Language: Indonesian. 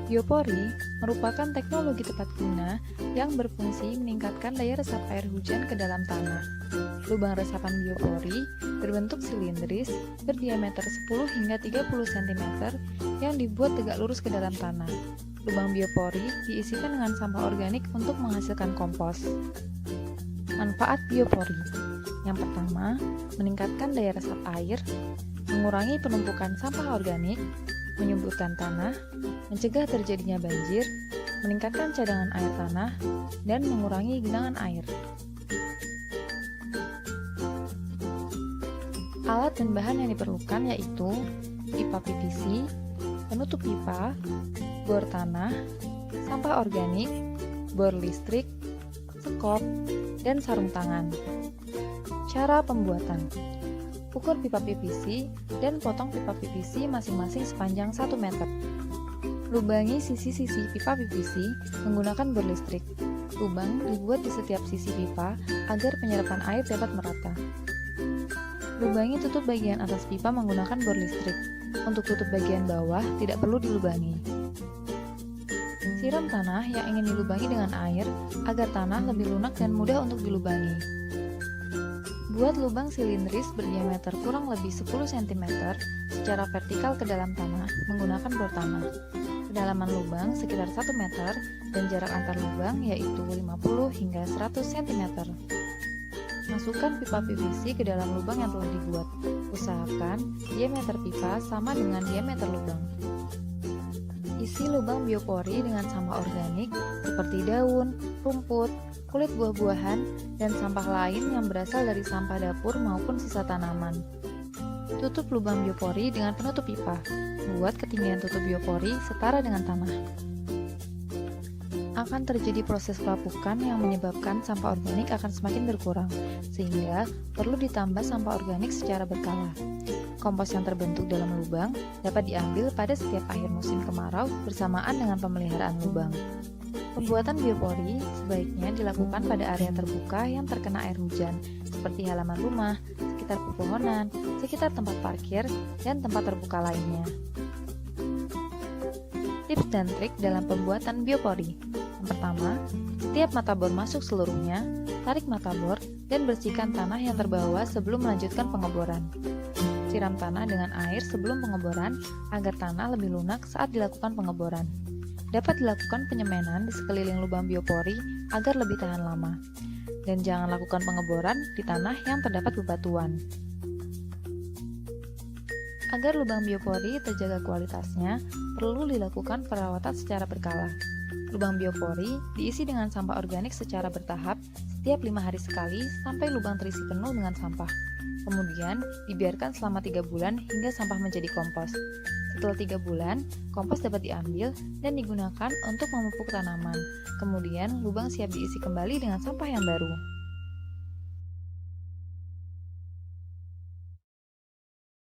Biopori merupakan teknologi tepat guna yang berfungsi meningkatkan daya resap air hujan ke dalam tanah. Lubang resapan biopori berbentuk silindris berdiameter 10 hingga 30 cm yang dibuat tegak lurus ke dalam tanah. Lubang biopori diisikan dengan sampah organik untuk menghasilkan kompos. Manfaat biopori: yang pertama, meningkatkan daya resap air, mengurangi penumpukan sampah organik, menyuburkan tanah, mencegah terjadinya banjir, meningkatkan cadangan air tanah, dan mengurangi genangan air. Alat dan bahan yang diperlukan yaitu pipa PVC, penutup pipa, bor tanah, sampah organik, bor listrik, sekop, dan sarung tangan. Cara pembuatan: ukur pipa PVC dan potong pipa PVC masing-masing sepanjang 1 meter. Lubangi sisi-sisi pipa PVC menggunakan bor listrik. Lubang dibuat di setiap sisi pipa agar penyerapan air dapat merata. Lubangi tutup bagian atas pipa menggunakan bor listrik. Untuk tutup bagian bawah tidak perlu dilubangi. Siram tanah yang ingin dilubangi dengan air agar tanah lebih lunak dan mudah untuk dilubangi. Buat lubang silindris berdiameter kurang lebih 10 cm secara vertikal ke dalam tanah menggunakan bor tanah. Kedalaman lubang sekitar 1 meter dan jarak antar lubang yaitu 50 hingga 100 cm. Masukkan pipa PVC ke dalam lubang yang telah dibuat. Usahakan diameter pipa sama dengan diameter lubang. Isi lubang biopori dengan sampah organik seperti daun, rumput, kulit buah-buahan, dan sampah lain yang berasal dari sampah dapur maupun sisa tanaman. Tutup lubang biopori dengan penutup pipa. Buat ketinggian tutup biopori setara dengan tanah. Akan terjadi proses pelapukan yang menyebabkan sampah organik akan semakin berkurang, sehingga perlu ditambah sampah organik secara berkala. Kompos yang terbentuk dalam lubang dapat diambil pada setiap akhir musim kemarau bersamaan dengan pemeliharaan lubang. Pembuatan biopori sebaiknya dilakukan pada area terbuka yang terkena air hujan, seperti halaman rumah, sekitar pepohonan, sekitar tempat parkir, dan tempat terbuka lainnya. Tips dan trik dalam pembuatan biopori. Yang pertama, setiap mata bor masuk seluruhnya, tarik mata bor, dan bersihkan tanah yang terbawa sebelum melanjutkan pengeboran. Siram tanah dengan air sebelum pengeboran agar tanah lebih lunak saat dilakukan pengeboran. Dapat dilakukan penyemanan di sekeliling lubang biopori agar lebih tahan lama. Dan jangan lakukan pengeboran di tanah yang terdapat bebatuan. Agar lubang biopori terjaga kualitasnya, perlu dilakukan perawatan secara berkala. Lubang biopori diisi dengan sampah organik secara bertahap setiap 5 hari sekali sampai lubang terisi penuh dengan sampah. Kemudian dibiarkan selama 3 bulan hingga sampah menjadi kompos. Setelah 3 bulan, kompos dapat diambil dan digunakan untuk memupuk tanaman. Kemudian lubang siap diisi kembali dengan sampah yang baru.